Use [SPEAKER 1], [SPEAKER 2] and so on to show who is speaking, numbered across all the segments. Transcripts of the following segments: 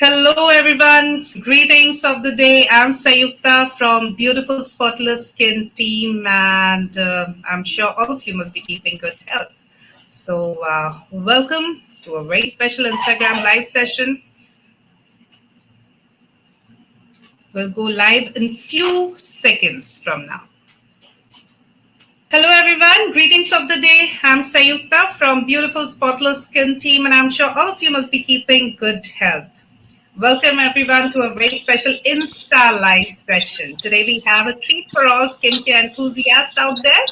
[SPEAKER 1] Hello, everyone. Greetings of the day. I'm Sayukta from Beautiful Spotless Skin team, and I'm sure all of you must be keeping good health. So, welcome to a very special Instagram live session. We'll go live in few seconds from now. Hello, everyone. Greetings of the day. I'm Sayukta from Beautiful Spotless Skin team, and I'm sure all of you must be keeping good health. Welcome, everyone, to a very special Insta Live session. Today, we have a treat for all skincare enthusiasts out there.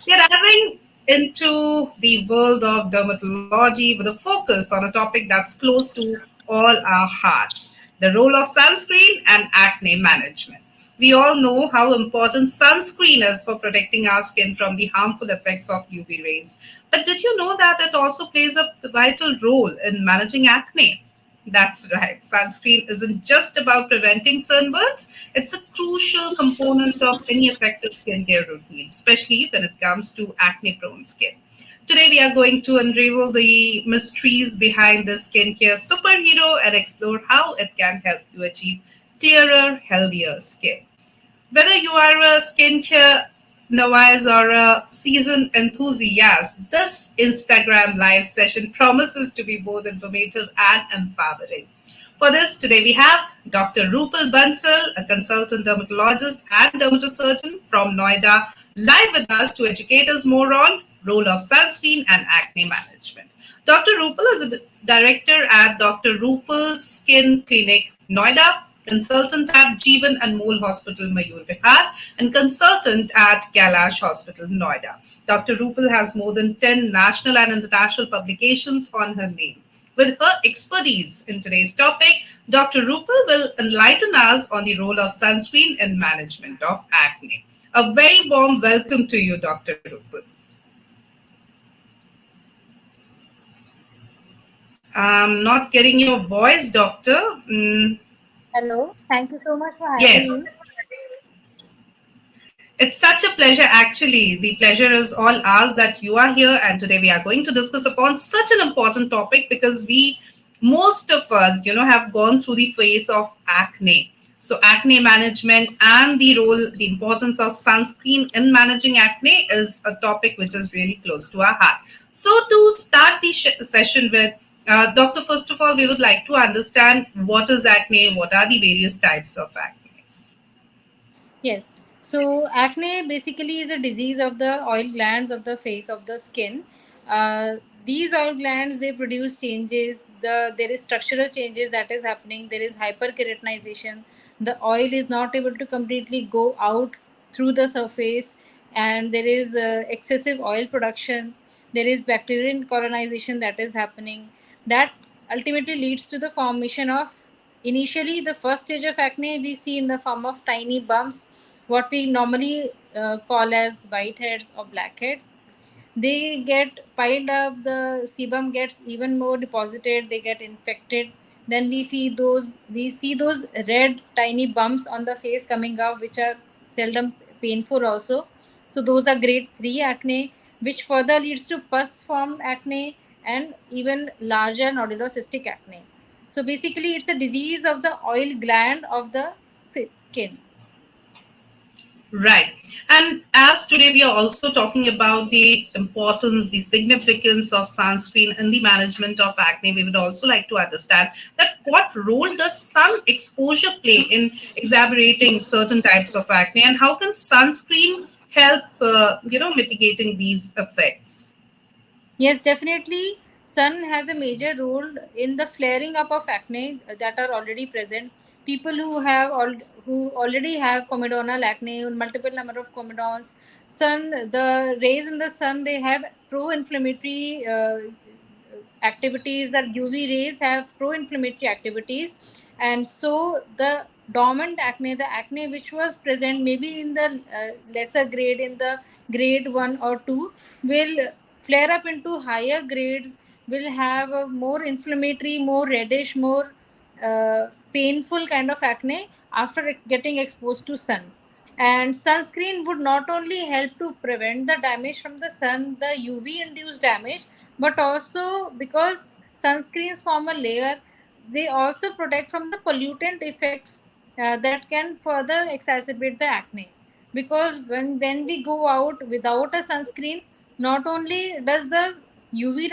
[SPEAKER 1] We are diving into the world of dermatology with a focus on a topic that's close to all our hearts, the role of sunscreen and acne management. We all know how important sunscreen is for protecting our skin from the harmful effects of UV rays. But did you know that it also plays a vital role in managing acne? That's right. Sunscreen isn't just about preventing sunburns, it's a crucial component of any effective skincare routine, especially when it comes to acne prone skin. Today, we are going to unravel the mysteries behind this skincare superhero and explore how it can help you achieve clearer, healthier skin. Whether you are a skincare novice or a seasoned enthusiast, this Instagram live session promises to be both informative and empowering. For this, today we have Dr. Rupal Bansal, a consultant dermatologist and dermatosurgeon from Noida, live with us to educate us more on role of sunscreen and acne management. Dr. Rupal is a director at Dr. Rupal's Skin Clinic, Noida, consultant at Jeevan and Mole Hospital, Mayur Vihar, and consultant at Kailash Hospital, Noida. Dr. Rupal has more than 10 national and international publications on her name. With her expertise in today's topic, Dr. Rupal will enlighten us on the role of sunscreen in management of acne. A very warm welcome to you, Dr. Rupal. I'm not getting your voice, doctor.
[SPEAKER 2] Hello, thank you so much for
[SPEAKER 1] Yes.
[SPEAKER 2] having me.
[SPEAKER 1] It's such a pleasure, actually. The pleasure is all ours that you are here. And today we are going to discuss upon such an important topic because most of us, have gone through the phase of acne. So, acne management and the role, the importance of sunscreen in managing acne is a topic which is really close to our heart. So, to start the session with, Doctor, first of all, we would like to understand what is acne, what are the various types of acne.
[SPEAKER 2] Yes, so acne basically is a disease of the oil glands of the face of the skin. Uh, these oil glands they produce changes. There is structural changes that is happening. There is hyperkeratinization. The oil is not able to completely go out through the surface, and there is excessive oil production. There is bacterial colonization that is happening. That ultimately leads to the formation of initially the first stage of acne we see in the form of tiny bumps, what we normally call as whiteheads or blackheads. They get piled up, the sebum gets even more deposited, they get infected. Then we see those red tiny bumps on the face coming up, which are seldom painful also. So those are grade 3 acne, which further leads to pus formed acne and even larger nodulocystic acne. So basically it's a disease of the oil gland of the skin.
[SPEAKER 1] Right. And as today we are also talking about the importance, the significance of sunscreen in the management of acne, we would also like to understand that what role does sun exposure play in exacerbating certain types of acne, and how can sunscreen help, mitigating these effects?
[SPEAKER 2] Yes, definitely. Sun has a major role in the flaring up of acne that are already present. People who already have comedonal acne, multiple number of comedones, the rays in the sun, they have pro-inflammatory activities. That UV rays have pro-inflammatory activities, and so the dormant acne, the acne which was present maybe in the lesser grade, in the grade 1 or 2, will flare up into higher grades, will have a more inflammatory, more reddish, more painful kind of acne after getting exposed to sun. And sunscreen would not only help to prevent the damage from the sun, the UV induced damage, but also because sunscreens form a layer they also protect from the pollutant effects that can further exacerbate the acne. Because when we go out without a sunscreen, not only does the UV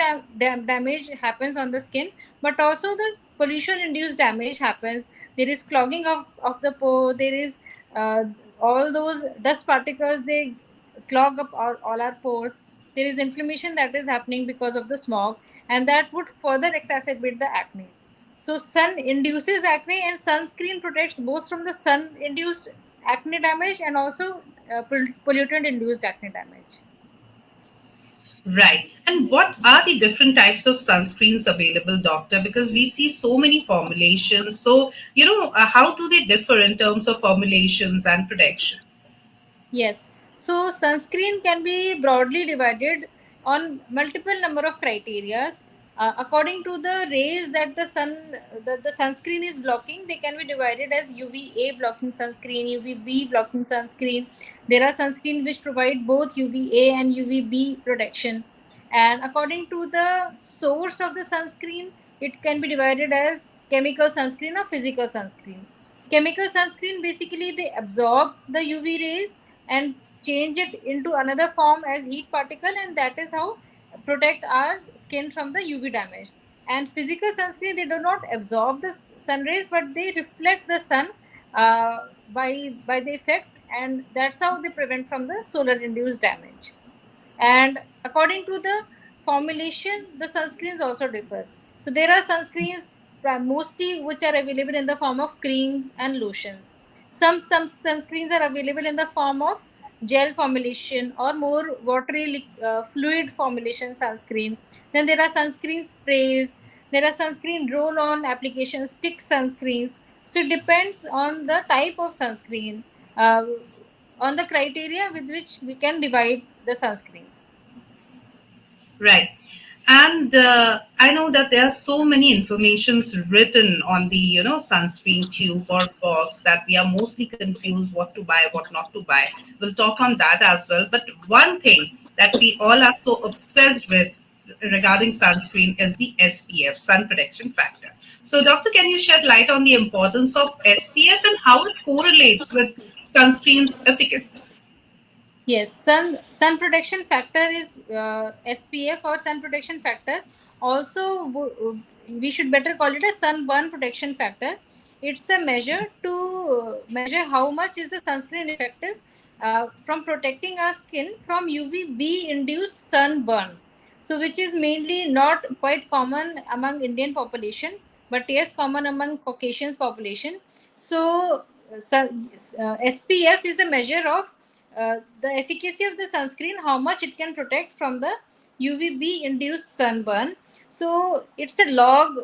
[SPEAKER 2] damage happens on the skin, but also the pollution induced damage happens. There is clogging of the pore. There is uh, all those dust particles, they clog up all our pores. There is inflammation that is happening because of the smog, and that would further exacerbate the acne. So sun induces acne, and sunscreen protects both from the sun induced acne damage and also pollutant induced acne damage.
[SPEAKER 1] Right. And what are the different types of sunscreens available, doctor? Because we see so many formulations. So, how do they differ in terms of formulations and protection?
[SPEAKER 2] Yes. So sunscreen can be broadly divided on multiple number of criterias. According to the rays that the sunscreen is blocking, they can be divided as UVA blocking sunscreen, UVB blocking sunscreen. There are sunscreen which provide both UVA and UVB protection. And according to the source of the sunscreen, it can be divided as chemical sunscreen or physical sunscreen. Chemical sunscreen, basically they absorb the UV rays and change it into another form as heat particle, and that is how protect our skin from the UV damage. And physical sunscreen, they do not absorb the sun rays, but they reflect the sun by the effect, and that's how they prevent from the solar induced damage. And according to the formulation, the sunscreens also differ. So there are sunscreens mostly which are available in the form of creams and lotions. Some sunscreens are available in the form of gel formulation or more watery fluid formulation sunscreen. Then there are sunscreen sprays. There are sunscreen roll-on application stick sunscreens. So it depends on the type of sunscreen, uh, on the criteria with which we can divide the sunscreens.
[SPEAKER 1] Right. And I know that there are so many informations written on the, sunscreen tube or box that we are mostly confused what to buy, what not to buy. We'll talk on that as well. But one thing that we all are so obsessed with regarding sunscreen is the SPF, sun protection factor. So, doctor, can you shed light on the importance of SPF and how it correlates with sunscreen's efficacy?
[SPEAKER 2] Yes, sun protection factor is SPF or sun protection factor. Also, we should better call it a sunburn protection factor. It's a measure to measure how much is the sunscreen effective from protecting our skin from UVB induced sunburn. So, which is mainly not quite common among Indian population, but yes, common among Caucasians population. So, SPF is a measure of the efficacy of the sunscreen, how much it can protect from the UVB induced sunburn. So it's a log,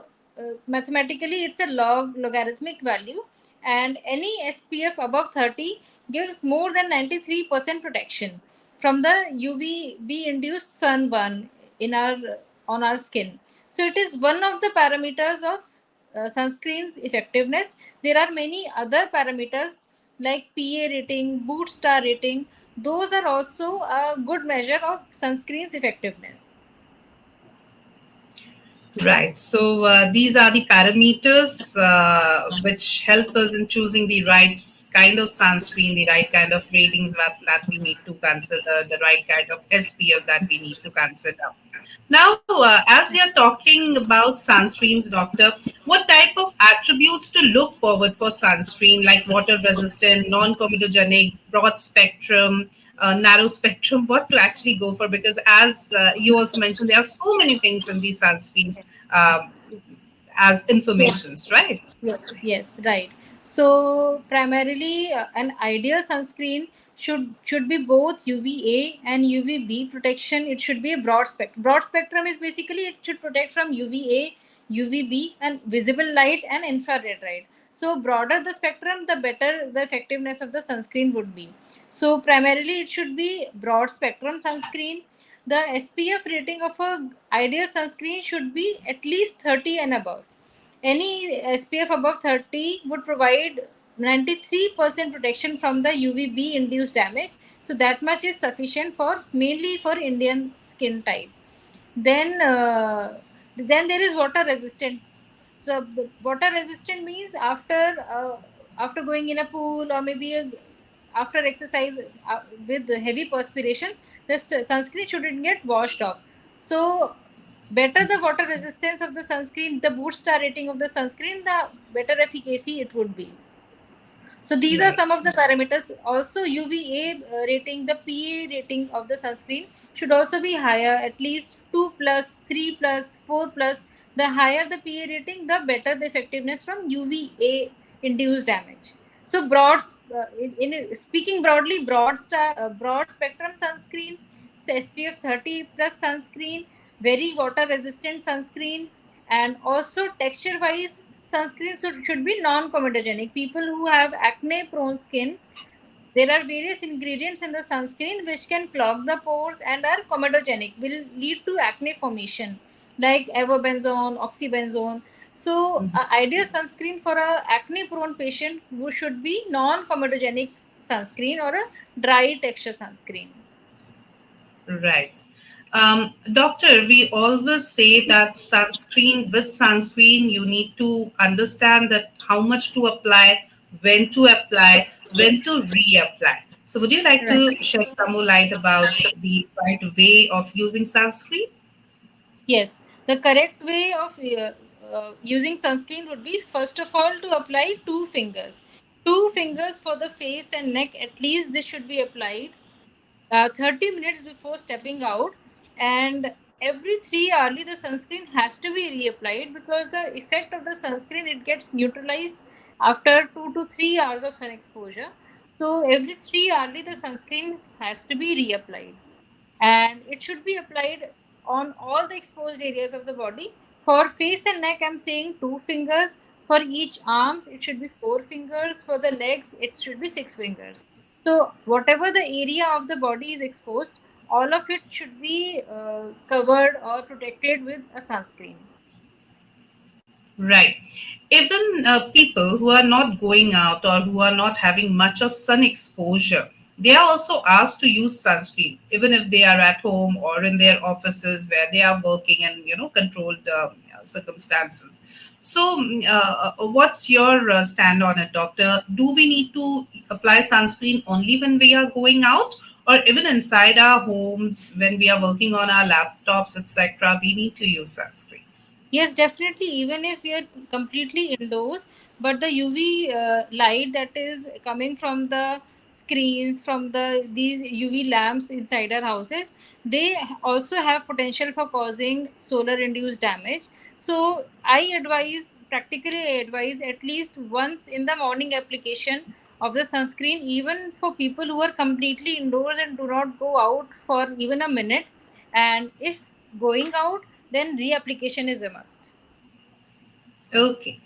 [SPEAKER 2] mathematically, it's a logarithmic value, and any SPF above 30 gives more than 93% protection from the UVB induced sunburn in our on our skin. So it is one of the parameters of sunscreen's effectiveness. There are many other parameters like PA rating, boot star rating. Those are also a good measure of sunscreen's effectiveness.
[SPEAKER 1] Right. So these are the parameters which help us in choosing the right kind of sunscreen, the right kind of ratings that we need to consider, the right kind of SPF that we need to consider. Now, as we are talking about sunscreens, doctor, what type of attributes to look forward for sunscreen, like water resistant, non comedogenic, broad spectrum, narrow spectrum, what to actually go for? Because as you also mentioned, there are so many things in the sunscreen um, as
[SPEAKER 2] Yes.
[SPEAKER 1] informations, right?
[SPEAKER 2] Yes, right. So primarily, an ideal sunscreen should be both UVA and UVB protection. It should be a broad spectrum. Broad spectrum is basically it should protect from UVA, UVB, and visible light and infrared light. So broader the spectrum, the better the effectiveness of the sunscreen would be. So primarily, it should be broad spectrum sunscreen. The SPF rating of a ideal sunscreen should be at least 30 and above. Any SPF above 30 would provide 93% protection from the UVB induced damage. So that much is sufficient for mainly for Indian skin type. Then then there is water resistant. So the water resistant means after going in a pool, or maybe after exercise with heavy perspiration, the sunscreen shouldn't get washed off. So better the water resistance of the sunscreen, the boot star rating of the sunscreen, the better efficacy it would be. So these are
[SPEAKER 1] Right.
[SPEAKER 2] some of the parameters. Also, UVA rating, the PA rating of the sunscreen should also be higher, at least 2 plus, 3 plus, 4 plus. The higher the PA rating, the better the effectiveness from UVA induced damage. So in speaking broadly, broad spectrum sunscreen, so SPF 30 plus sunscreen, very water resistant sunscreen, and also texture wise sunscreen should be non-comedogenic. People who have acne prone skin, there are various ingredients in the sunscreen which can clog the pores and are comedogenic, will lead to acne formation, like avobenzone, oxybenzone. So ideal sunscreen for a acne prone patient who should be non-comedogenic sunscreen or a dry texture sunscreen.
[SPEAKER 1] Right. Doctor, we always say that with sunscreen, you need to understand that how much to apply, when to reapply. So, would you like
[SPEAKER 2] Right.
[SPEAKER 1] to shed some more light about the right way of using sunscreen?
[SPEAKER 2] Yes, the correct way of using sunscreen would be, first of all, to apply two fingers. Two fingers for the face and neck, at least this should be applied 30 minutes before stepping out. And every 3 hourly, the sunscreen has to be reapplied, because the effect of the sunscreen, it gets neutralized after 2 to 3 hours of sun exposure. So every 3 hourly, the sunscreen has to be reapplied, and it should be applied on all the exposed areas of the body. For face and neck, I'm saying two fingers. For each arms, it should be four fingers. For the legs, it should be six fingers. So whatever the area of the body is exposed, all of it should be covered or protected with a sunscreen.
[SPEAKER 1] Right. Even people who are not going out or who are not having much of sun exposure, they are also asked to use sunscreen, even if they are at home or in their offices where they are working in controlled circumstances. So, what's your stand on it, doctor? Do we need to apply sunscreen only when we are going out, or even inside our homes when we are working on our laptops, etc.? We need to use sunscreen.
[SPEAKER 2] Yes, definitely. Even if we are completely indoors, but the UV light that is coming from the screens, from these UV lamps inside our houses, they also have potential for causing solar-induced damage. So practically I advise at least once in the morning application of the sunscreen, even for people who are completely indoors and do not go out for even a minute. And if going out, then reapplication is a must.
[SPEAKER 1] Okay.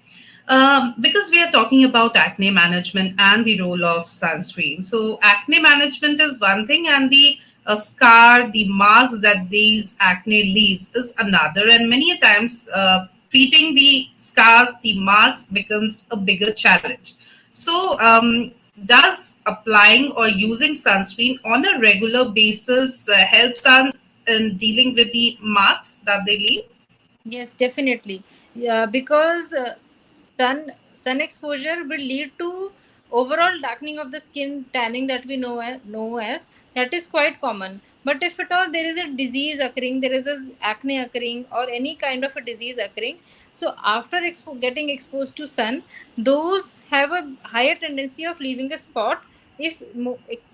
[SPEAKER 1] Because we are talking about acne management and the role of sunscreen. So, acne management is one thing, and the scar, the marks that these acne leaves is another. And many a times, treating the scars, the marks becomes a bigger challenge. So, does applying or using sunscreen on a regular basis helps us in dealing with the marks that they leave?
[SPEAKER 2] Yes, definitely. Yeah, because sun exposure will lead to overall darkening of the skin, tanning that we know as, that is quite common. But if at all there is a disease occurring, there is a acne occurring, or any kind of a disease occurring, so after getting exposed to sun, those have a higher tendency of leaving a spot if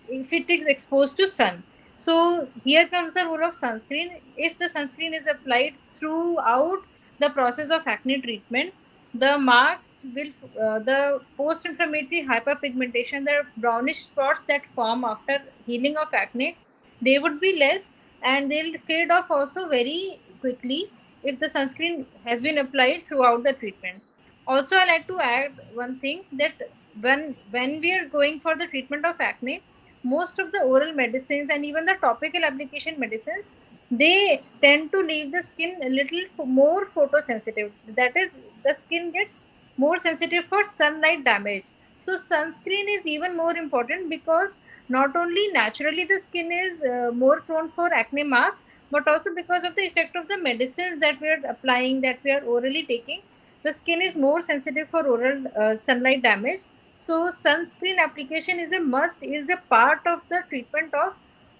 [SPEAKER 2] it is exposed to sun. So here comes the role of sunscreen. If the sunscreen is applied throughout the process of acne treatment, the marks will, the post-inflammatory hyperpigmentation, the brownish spots that form after healing of acne, they would be less, and they'll fade off also very quickly if the sunscreen has been applied throughout the treatment. Also, I like to add one thing, that when we are going for the treatment of acne, most of the oral medicines and even the topical application medicines, they tend to leave the skin a little more photosensitive. That is, the skin gets more sensitive for sunlight damage. So sunscreen is even more important, because not only naturally the skin is more prone for acne marks, but also because of the effect of the medicines that we are applying, that we are orally taking, the skin is more sensitive for oral sunlight damage. So sunscreen application is a must, is a part of the treatment of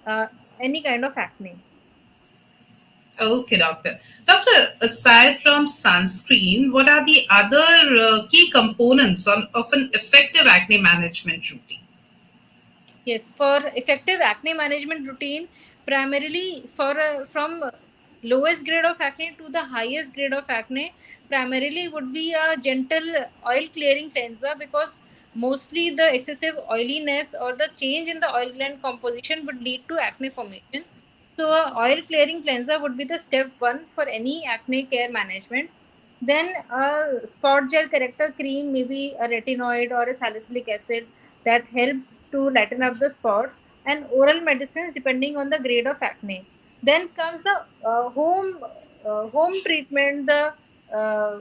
[SPEAKER 2] uh, any kind of acne.
[SPEAKER 1] Okay, doctor. Doctor, aside from sunscreen, what are the other key components of an effective acne management routine?
[SPEAKER 2] Yes, for effective acne management routine, primarily for from lowest grade of acne to the highest grade of acne, primarily would be a gentle oil clearing cleanser, because mostly the excessive oiliness or the change in the oil gland composition would lead to acne formation. So, a oil clearing cleanser would be the step one for any acne care management. Then, a spot gel corrector cream, maybe a retinoid or a salicylic acid, that helps to lighten up the spots, and oral medicines depending on the grade of acne. Then comes the home treatment, the uh,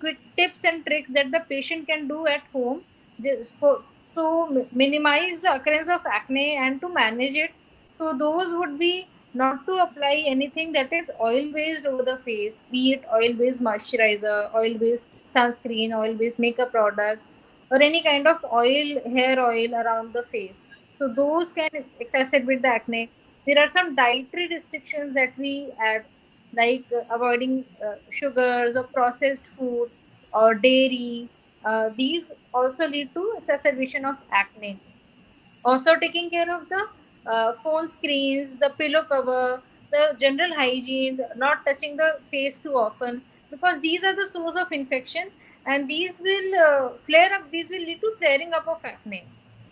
[SPEAKER 2] quick tips and tricks that the patient can do at home, just for minimize the occurrence of acne and to manage it. So those would be not to apply anything that is oil based over the face, be it oil based moisturizer, oil based sunscreen, oil based makeup product, or any kind of oil, hair oil around the face. So those can exacerbate the acne. There are some dietary restrictions that we add, like avoiding sugars or processed food or dairy. These also lead to exacerbation of acne. Also taking care of the phone screens, the pillow cover, the general hygiene, not touching the face too often, because these are the source of infection, and these will flare up. These will lead to flaring up of acne.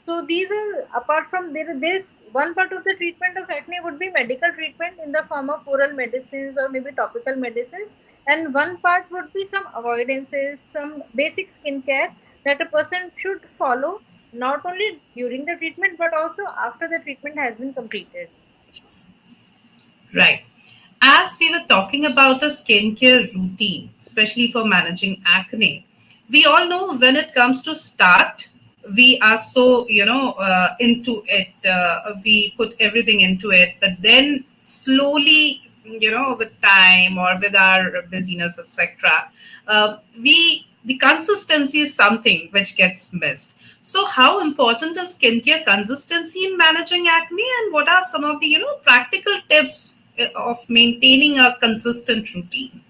[SPEAKER 2] So these are, apart from there, this one part of the treatment of acne would be medical treatment in the form of oral medicines or maybe topical medicines, and one part would be some avoidances, some basic skincare that a person should follow, not only during the treatment but also after the treatment has been completed.
[SPEAKER 1] Right. As we were talking about a skincare routine, especially for managing acne, we all know when it comes to start, we are so, into it. We put everything into it, but then slowly, with time or with our busyness, etc., the consistency is something which gets missed. So, how important is skincare consistency in managing acne, and what are some of the practical tips of maintaining a consistent routine?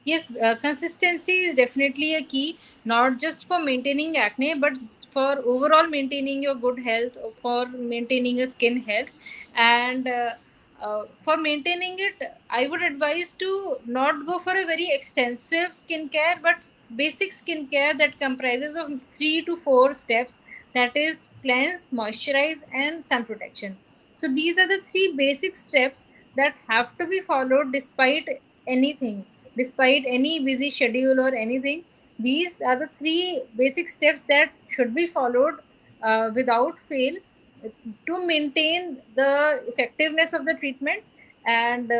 [SPEAKER 2] Yes, consistency is definitely a key, not just for maintaining acne, but for overall maintaining your good health, for maintaining your skin health. And for maintaining it, I would advise to not go for a very extensive skincare, but basic skincare that comprises of 3 to 4 steps, that is cleanse, moisturize, and sun protection. So these are the three basic steps that have to be followed despite anything, despite any busy schedule or anything. These are the three basic steps that should be followed without fail, to maintain the effectiveness of the treatment. And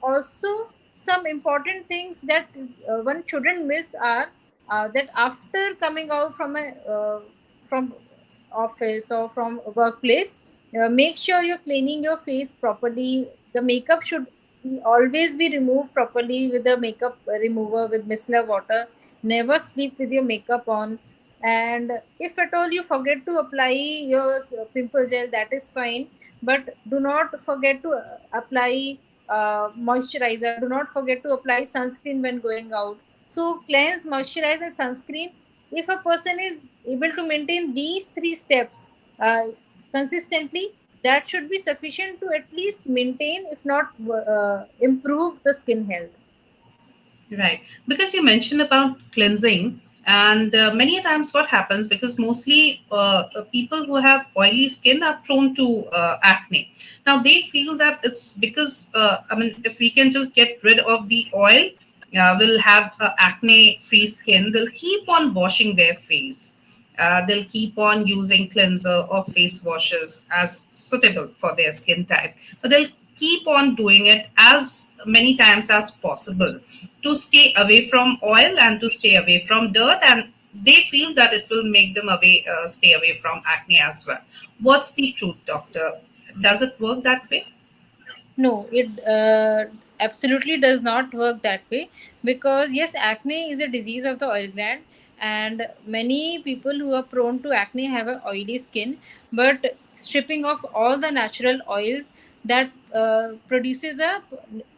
[SPEAKER 2] also, some important things that one shouldn't miss are that after coming out from a from office or from a workplace, make sure you're cleaning your face properly. The makeup should always be removed properly with the makeup remover with micellar water. Never sleep with your makeup on. And if at all you forget to apply your pimple gel, that is fine, but do not forget to apply moisturizer. Do not forget to apply sunscreen when going out. So cleanse, moisturize, and sunscreen. If a person is able to maintain these three steps uh, consistently, that should be sufficient to at least maintain, if not improve, the skin health.
[SPEAKER 1] Right. Because you mentioned about cleansing, and many a times what happens, because mostly people who have oily skin are prone to acne. Now they feel that it's because, I mean, if we can just get rid of the oil, we'll have acne free skin. They'll keep on washing their face. They'll keep on using cleanser or face washes as suitable for their skin type. But they'll keep on doing it as many times as possible to stay away from oil and to stay away from dirt, and they feel that it will make them stay away from acne as well. What's the truth, doctor? Does it work that way?
[SPEAKER 2] No, it absolutely does not work that way, because yes, acne is a disease of the oil gland, and many people who are prone to acne have a oily skin, but stripping off all the natural oils, that produces a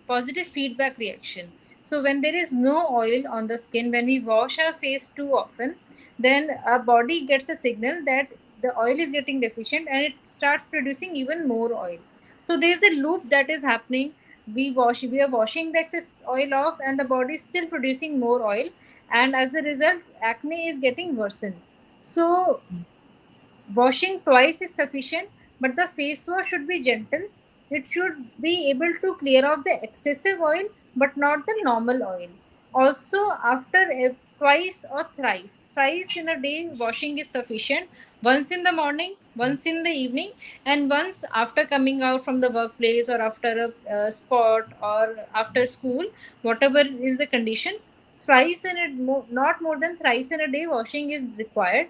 [SPEAKER 2] positive feedback reaction. So when there is no oil on the skin, when we wash our face too often, then our body gets a signal that the oil is getting deficient, and it starts producing even more oil. So there is a loop that is happening. We are washing the excess oil off, and the body is still producing more oil, and as a result acne is getting worsened. So washing twice is sufficient, but the face wash should be gentle. It should be able to clear off the excessive oil, but not the normal oil. Also, after twice or thrice in a day, washing is sufficient. Once in the morning, once in the evening, and once after coming out from the workplace, or after a sport, or after school, whatever is the condition. Thrice in a not more than thrice in a day, washing is required.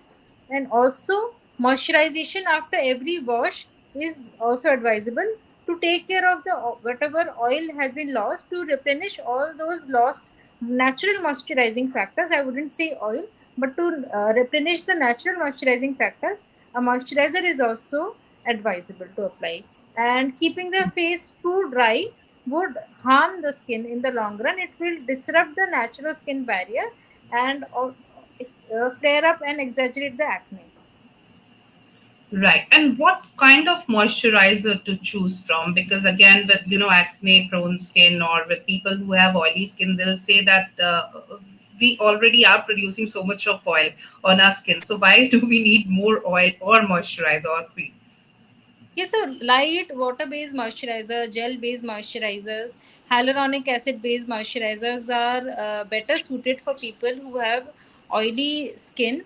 [SPEAKER 2] And also, moisturization after every wash is also advisable, to take care of the whatever oil has been lost, to replenish all those lost natural moisturizing factors. I wouldn't say oil, but to replenish the natural moisturizing factors, a moisturizer is also advisable to apply. And keeping the face too dry would harm the skin in the long run. It will disrupt the natural skin barrier, and flare up and exaggerate the acne.
[SPEAKER 1] Right. And what kind of moisturizer to choose from? Because again, with acne prone skin, or with people who have oily skin, they'll say that we already are producing so much of oil on our skin. So why do we need more oil or moisturizer or cream?
[SPEAKER 2] Yes, so light water-based moisturizer, gel-based moisturizers, hyaluronic acid-based moisturizers are better suited for people who have oily skin.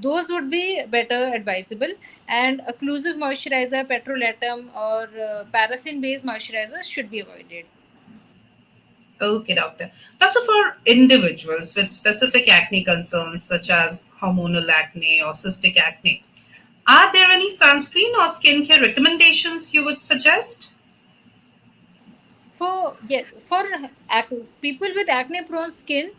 [SPEAKER 2] Those would be better advisable. And occlusive moisturizer, petrolatum, or paraffin-based moisturizers should be avoided.
[SPEAKER 1] Okay, doctor. Doctor, for individuals with specific acne concerns such as hormonal acne or cystic acne, are there any sunscreen or skincare recommendations you would suggest?
[SPEAKER 2] People with acne prone skin,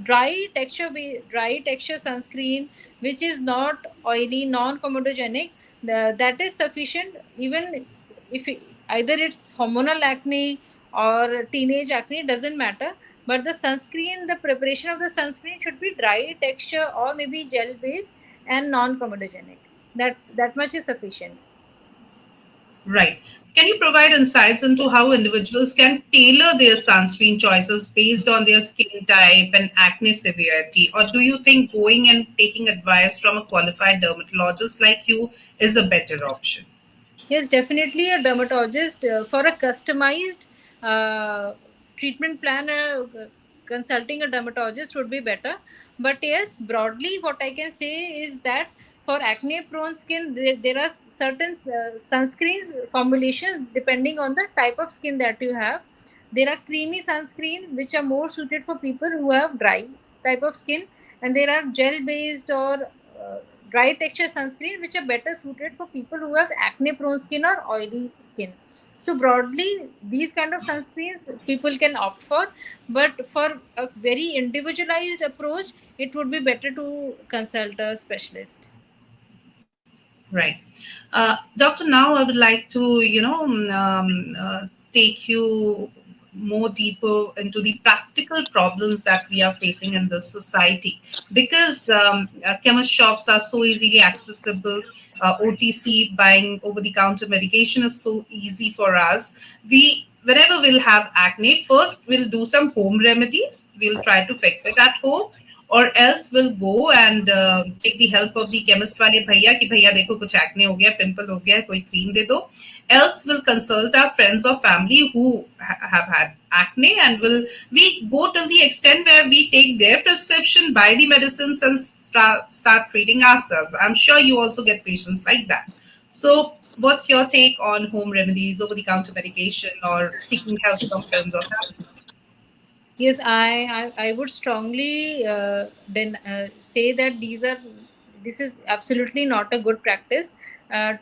[SPEAKER 2] dry texture sunscreen which is not oily, non comedogenic, that is sufficient. Even if either it's hormonal acne or teenage acne, doesn't matter, but the sunscreen, the preparation of the sunscreen should be dry texture or maybe gel based and non comedogenic. That much is sufficient.
[SPEAKER 1] Right. Can you provide insights into how individuals can tailor their sunscreen choices based on their skin type and acne severity? Or do you think going and taking advice from a qualified dermatologist like you is a better option?
[SPEAKER 2] Yes, definitely a dermatologist for a customized uh, treatment plan. Consulting a dermatologist would be better. But yes, broadly, what I can say is that for acne prone skin, there are certain sunscreens formulations depending on the type of skin that you have. There are creamy sunscreen which are more suited for people who have dry type of skin, and there are gel based or dry texture sunscreen which are better suited for people who have acne prone skin or oily skin. So broadly, these kind of sunscreens people can opt for, but for a very individualized approach, it would be better to consult a specialist.
[SPEAKER 1] Right. Doctor, now I would like to, take you more deeper into the practical problems that we are facing in this society. Because chemist shops are so easily accessible, OTC buying over the counter medication is so easy for us. Whenever we'll have acne, first we'll do some home remedies. We'll try to fix it at home, or else we'll go and take the help of the chemist वाले भैया कि भैया देखो कुछ acne हो गया, pimple हो गया है, कोई cream दे दो. Else we'll consult our friends or family who have had acne, and we go till the extent where we take their prescription, buy the medicines, and start treating ourselves. I'm sure you also get patients like that. So what's your take on home remedies, over the counter medication, or seeking help from friends or family?
[SPEAKER 2] Yes, I would strongly say that these are this is absolutely not a good practice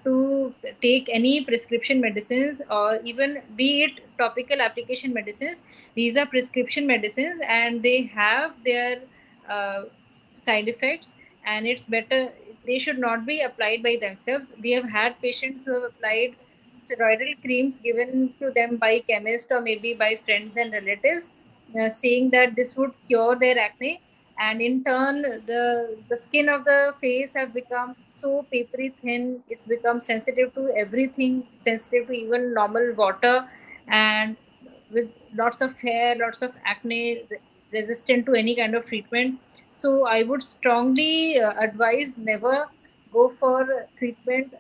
[SPEAKER 2] to take any prescription medicines, or even be it topical application medicines. These are prescription medicines and they have their uh, side effects, and it's better they should not be applied by themselves. We have had patients who have applied steroidal creams given to them by chemists or maybe by friends and relatives, saying that this would cure their acne, and in turn the skin of the face have become so papery thin. It's become sensitive to everything, sensitive to even normal water, and with lots of hair, lots of acne, resistant to any kind of treatment. So I would strongly advise never go for treatment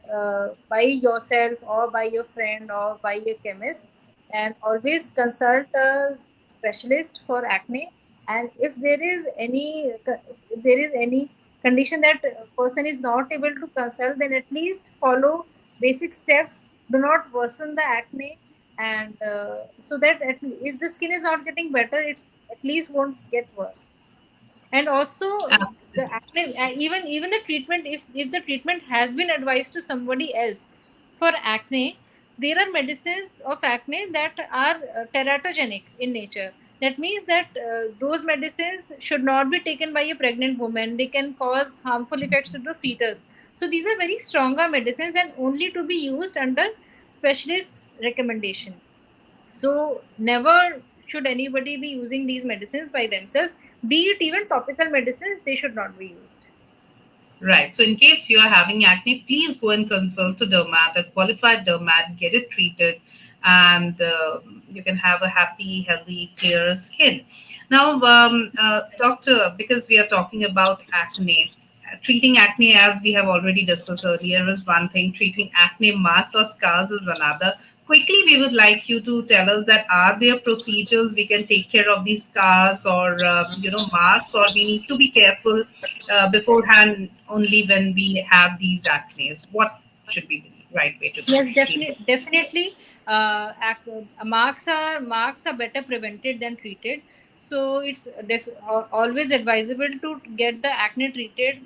[SPEAKER 2] by yourself or by your friend or by a chemist, and always consult a specialist for acne. And if there is any condition that a person is not able to consult, then at least follow basic steps. Do not worsen the acne, and so that if the skin is not getting better, it's at least won't get worse. And also the
[SPEAKER 1] Absolutely.
[SPEAKER 2] acne, even the treatment, if the treatment has been advised to somebody else for acne, there are medicines of acne that are teratogenic in nature. That means that those medicines should not be taken by a pregnant woman. They can cause harmful effects to the fetus. So these are very stronger medicines and only to be used under specialists recommendation. So never should anybody be using these medicines by themselves, be it even topical medicines, they should not be used.
[SPEAKER 1] Right. So, in case you are having acne, please go and consult a dermat, a qualified dermat, get it treated, and you can have a happy, healthy, clear skin. Now, doctor, because we are talking about acne, treating acne, as we have already discussed earlier, is one thing. Treating acne marks or scars is another. Quickly, we would like you to tell us that are there procedures we can take care of these scars or marks, or we need to be careful beforehand only when we have these acnes? What should be the right way to
[SPEAKER 2] Yes,
[SPEAKER 1] deal with?
[SPEAKER 2] definitely. Marks are better prevented than treated. So it's always advisable to get the acne treated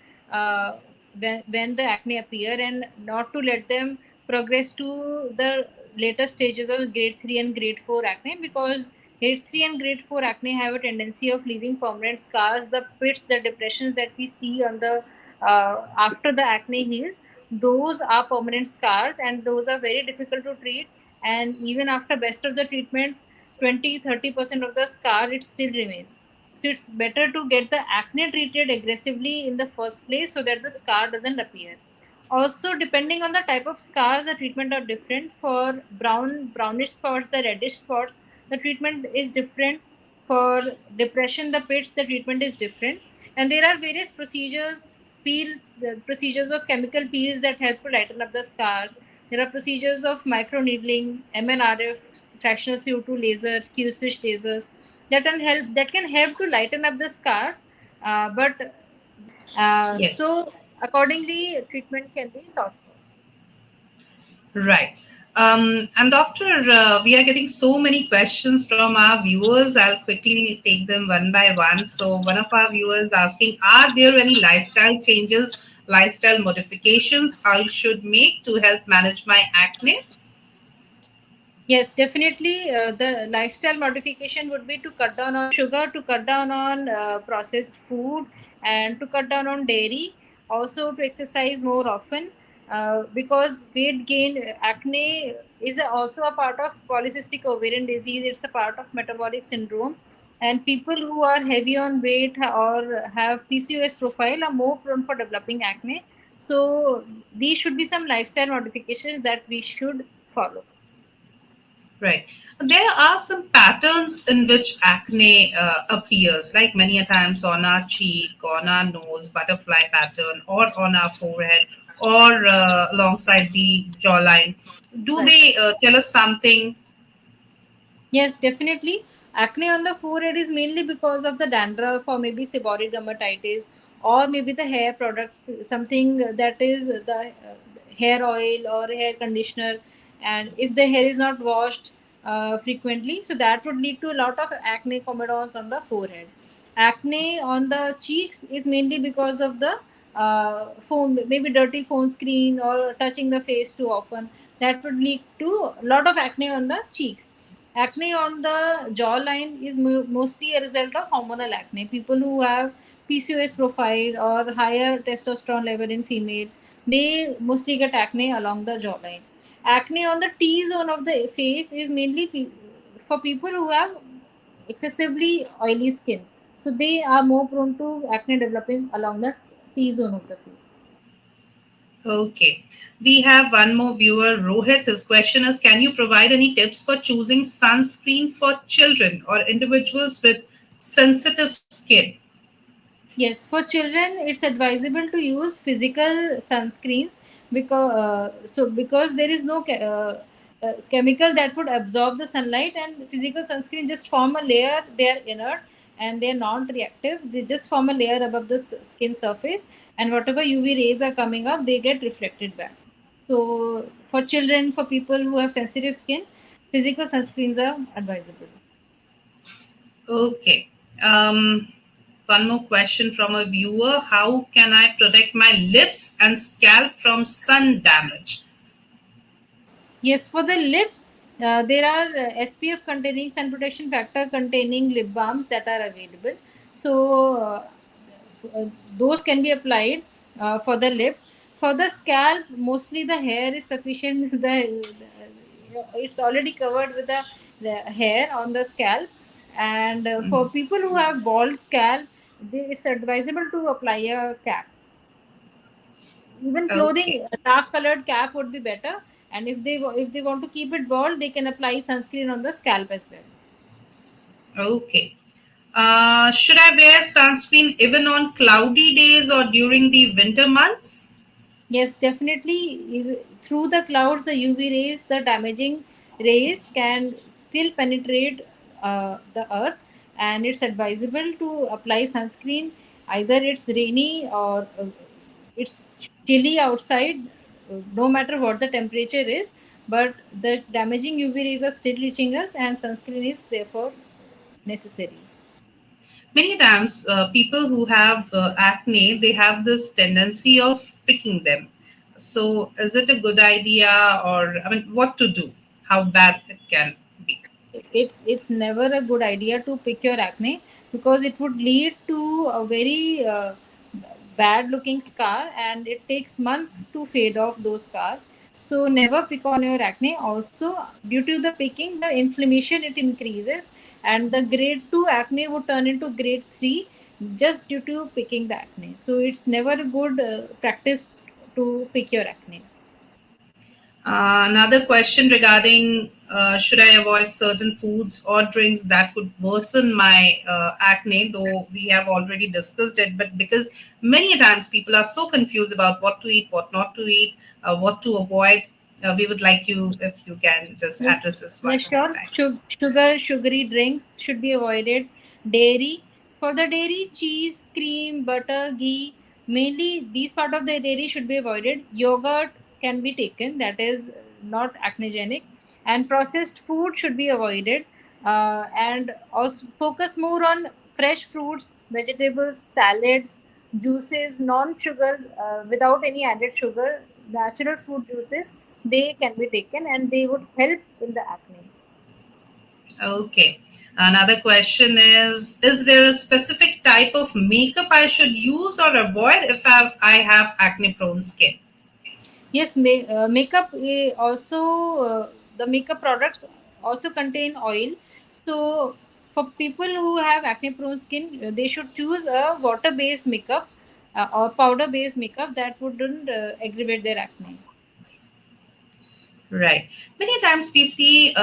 [SPEAKER 2] when the acne appear, and not to let them progress to the later stages of grade 3 and grade 4 acne, because grade 3 and grade 4 acne have a tendency of leaving permanent scars. The pits, the depressions that we see on the after the acne heals, those are permanent scars and those are very difficult to treat. And even after best of the treatment, 20-30% of the scar, it still remains. So it's better to get the acne treated aggressively in the first place so that the scar doesn't appear. Also, depending on the type of scars, the treatment are different. For brownish spots, the reddish spots, the treatment is different. For depression, the pits, the treatment is different. And there are various procedures, peels, the procedures of chemical peels that help to lighten up the scars. There are procedures of microneedling, MNRF, fractional CO2 laser, Q-switch lasers that can help to lighten up the scars. But
[SPEAKER 1] Yes.
[SPEAKER 2] so accordingly, treatment can be sought for.
[SPEAKER 1] Right. And doctor, we are getting so many questions from our viewers. I'll quickly take them one by one. So, one of our viewers asking, are there any lifestyle changes, lifestyle modifications I should make to help manage my acne?
[SPEAKER 2] Yes, definitely. The lifestyle modification would be to cut down on sugar, to cut down on processed food, and to cut down on dairy. Also, to exercise more often, because weight gain, acne is also a part of polycystic ovarian disease. It's a part of metabolic syndrome, and people who are heavy on weight or have PCOS profile are more prone for developing acne. So, these should be some lifestyle modifications that we should follow.
[SPEAKER 1] Right. There are some patterns in which acne appears, like many a times on our cheek, on our nose, butterfly pattern, or on our forehead, or alongside the jawline. Do
[SPEAKER 2] Right.
[SPEAKER 1] they tell us something?
[SPEAKER 2] Yes, definitely. Acne on the forehead is mainly because of the dandruff or maybe seborrheic dermatitis, or maybe the hair product, something that is the hair oil or hair conditioner. And if the hair is not washed frequently, so that would lead to a lot of acne comedones on the forehead. Acne on the cheeks is mainly because of the phone, maybe dirty phone screen or touching the face too often, that would lead to a lot of acne on the cheeks. Acne on the jawline is mostly a result of hormonal acne. People who have PCOS profile or higher testosterone level in female, they mostly get acne along the jawline. Acne on the T zone of the face is mainly for people who have excessively oily skin. So they are more prone to acne developing along the T zone of the face.
[SPEAKER 1] Okay. We have one more viewer, Rohit. His question is, can you provide any tips for choosing sunscreen for children or individuals with sensitive skin?
[SPEAKER 2] Yes, for children, it's advisable to use physical sunscreens because there is no chemical that would absorb the sunlight, and physical sunscreen just form a layer. They are inert and they are non-reactive. They just form a layer above the skin surface, and whatever UV rays are coming up, they get reflected back. So, for children, for people who have sensitive skin, physical sunscreens are advisable.
[SPEAKER 1] Okay. One more question from a viewer. How can I protect my lips and scalp from sun damage?
[SPEAKER 2] Yes, for the lips, there are SPF containing sun protection factor containing lip balms that are available. So those can be applied for the lips. For the scalp, mostly the hair is sufficient. It's already covered with the hair on the scalp. And for people who have bald scalp, it's advisable to apply a cap. Even clothing,
[SPEAKER 1] Okay.
[SPEAKER 2] a dark colored cap would be better. And if they want to keep it bald, they can apply sunscreen on the scalp as well.
[SPEAKER 1] Okay. Should I wear sunscreen even on cloudy days or during the winter months?
[SPEAKER 2] Yes, definitely. Through the clouds, the UV rays, the damaging rays can still penetrate the earth, and it's advisable to apply sunscreen. Either it's rainy or it's chilly outside, no matter what the temperature is, but the damaging UV rays are still reaching us, and sunscreen is therefore necessary.
[SPEAKER 1] Many times, people who have acne, they have this tendency of picking them. So, is it a good idea, or I mean, what to do? How bad it can be?
[SPEAKER 2] It's never a good idea to pick your acne, because it would lead to a very bad looking scar, and it takes months to fade off those scars. So never pick on your acne. Also, due to the picking, the inflammation it increases, and the grade 2 acne would turn into grade 3 just due to picking the acne. So it's never a good practice to pick your acne.
[SPEAKER 1] Another question regarding should I avoid certain foods or drinks that could worsen my acne, though we have already discussed it, but because many times people are so confused about what to eat, what not to eat, what to avoid, we would like you, if you can, just
[SPEAKER 2] Yes,
[SPEAKER 1] address this one
[SPEAKER 2] yes,
[SPEAKER 1] more
[SPEAKER 2] sure.
[SPEAKER 1] time.
[SPEAKER 2] Sugar, sugary drinks should be avoided. Dairy, for the dairy, cheese, cream, butter, ghee, mainly these part of the dairy should be avoided. Yogurt can be taken, that is not acnegenic, and processed food should be avoided. And also focus more on fresh fruits, vegetables, salads, juices, non-sugar, without any added sugar, natural fruit juices, they can be taken and they would help in the acne.
[SPEAKER 1] Okay. Another question is there a specific type of makeup I should use or avoid if I have acne prone skin?
[SPEAKER 2] Yes, makeup also, the makeup products also contain oil. So for people who have acne prone skin, they should choose a water based makeup or powder based makeup that wouldn't aggravate their acne.
[SPEAKER 1] Right. Many times we see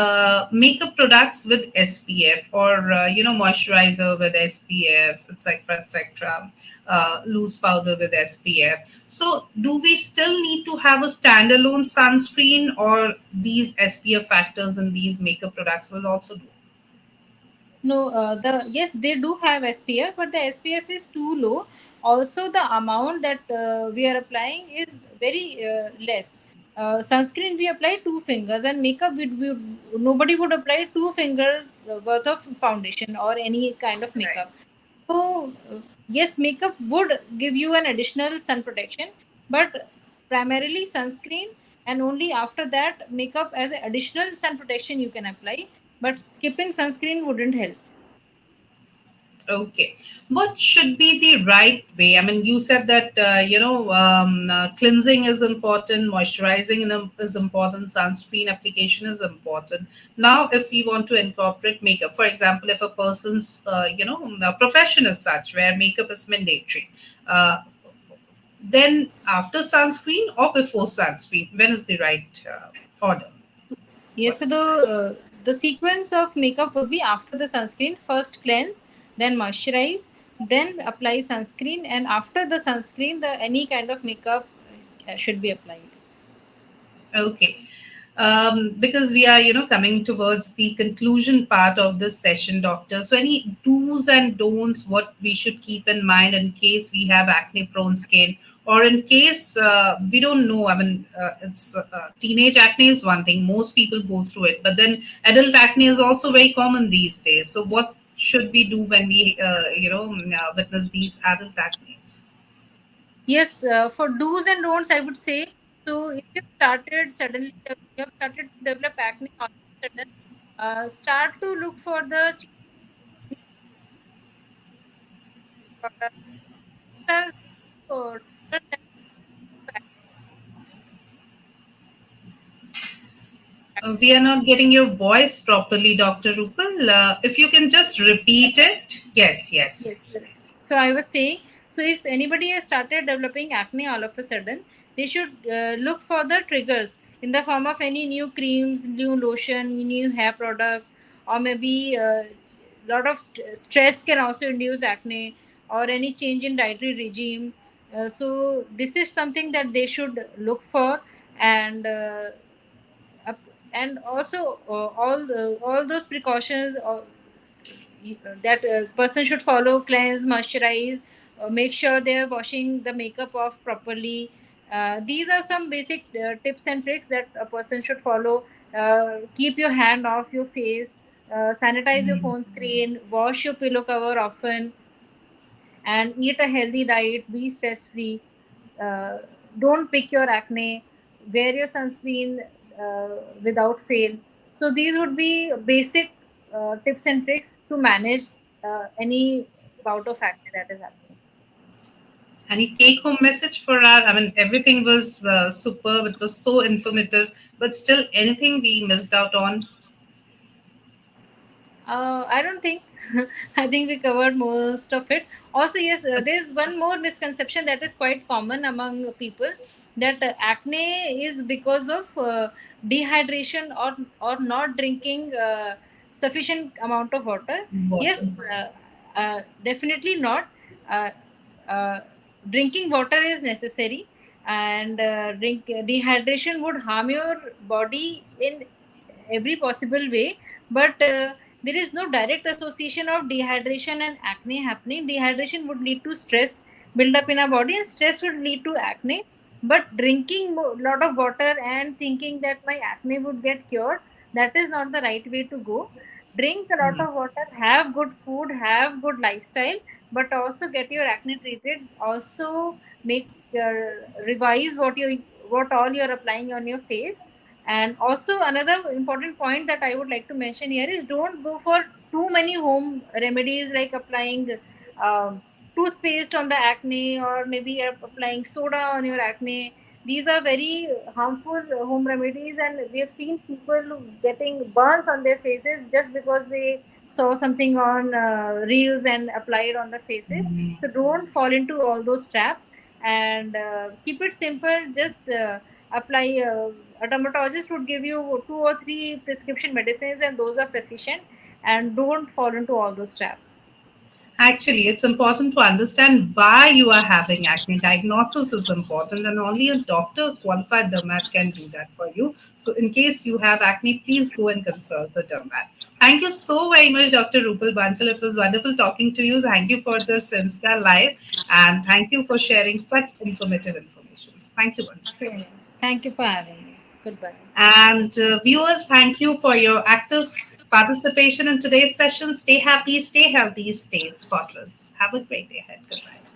[SPEAKER 1] makeup products with SPF or moisturizer with SPF, etc., etc. Loose powder with SPF. So, do we still need to have a standalone sunscreen, or these SPF factors in these makeup products will also do?
[SPEAKER 2] No, the yes, they do have SPF, but the SPF is too low. Also, the amount that we are applying is very less. Sunscreen we apply 2 fingers, and makeup we nobody would apply 2 fingers worth of foundation or any kind of
[SPEAKER 1] Right.
[SPEAKER 2] makeup. So Yes, makeup would give you an additional sun protection, but primarily sunscreen, and only after that makeup as an additional sun protection you can apply. But skipping sunscreen wouldn't help.
[SPEAKER 1] Okay. What should be the right way? I mean, you said that, cleansing is important, moisturizing is important, sunscreen application is important. Now, if we want to incorporate makeup, for example, if a person's, profession is such where makeup is mandatory, uh, then after sunscreen or before sunscreen, when is the right order?
[SPEAKER 2] Yes,
[SPEAKER 1] What
[SPEAKER 2] so
[SPEAKER 1] is it?
[SPEAKER 2] the sequence of makeup would be after the sunscreen, first cleanse, then moisturize, then apply sunscreen, and after the sunscreen, the any kind of makeup should be applied.
[SPEAKER 1] Okay. Because we are, coming towards the conclusion part of this session, doctor. So, any do's and don'ts, what we should keep in mind in case we have acne-prone skin, or in case we don't know. I mean, it's teenage acne is one thing; most people go through it, but then adult acne is also very common these days. So, what should we do when we, witness these adult acnes?
[SPEAKER 2] Yes, for do's and don'ts, I would say. So, if you started suddenly, you have started to develop acne all of a sudden, start to look for the product. These are doctors that
[SPEAKER 1] We are not getting your voice properly, Dr. Rupal. If you can just repeat it. Yes,
[SPEAKER 2] yes.
[SPEAKER 1] yes.
[SPEAKER 2] So I was saying, so if anybody has started developing acne all of a sudden, they should look for the triggers in the form of any new creams, new lotion, new hair product, or maybe a lot of stress can also induce acne, or any change in dietary regime. So this is something that they should look for, and and also all those precautions that person should follow, cleanse, moisturize, make sure they're washing the makeup off properly. These are some basic tips and tricks that a person should follow. Keep your hand off your face, sanitize your phone screen, wash your pillow cover often, and eat a healthy diet, be stress free, uh, don't pick your acne, wear your sunscreen without fail. So these would be basic tips and tricks to manage any bout of acne that is happening.
[SPEAKER 1] Any take home message for our? I mean, everything was superb. It was so informative, but still, anything we missed out on?
[SPEAKER 2] I don't think. I think we covered most of it. Also, yes, there's one more misconception that is quite common among people, that acne is because of dehydration or not drinking sufficient amount of water.
[SPEAKER 1] Water.
[SPEAKER 2] Yes, definitely not. Uh, uh, Drinking water is necessary, and drink dehydration would harm your body in every possible way, but there is no direct association of dehydration and acne happening. Dehydration would lead to stress build up in our body, and stress would lead to acne. But drinking a lot of water and thinking that my acne would get cured, that is not the right way to go. Drink a lot
[SPEAKER 1] Hmm.
[SPEAKER 2] of water, have good food, have good lifestyle, but also get your acne treated. Also make revise what all you're applying on your face. And also another important point that I would like to mention here is, don't go for too many home remedies like applying um, toothpaste on the acne, or maybe applying soda on your acne. These are very harmful home remedies, and we have seen people getting burns on their faces just because they saw something on reels and applied on the faces. So don't fall into all those traps, and keep it simple. Just apply. A dermatologist would give you 2 or 3 prescription medicines, and those are sufficient. And don't fall into all those traps.
[SPEAKER 1] Actually, it's important to understand why you are having acne. Diagnosis is important, and only a doctor, qualified dermat, can do that for you. So, in case you have acne, please go and consult the dermat. Thank you so very much, Dr. Rupal Bansal. It was wonderful talking to you. Thank you for this Insta Live, and thank you for sharing such informative information. Thank you once again.
[SPEAKER 2] Thank you for having me. Goodbye.
[SPEAKER 1] And viewers, thank you for your active participation in today's session. Stay happy, stay healthy, stay spotless. Have a great day ahead. Goodbye.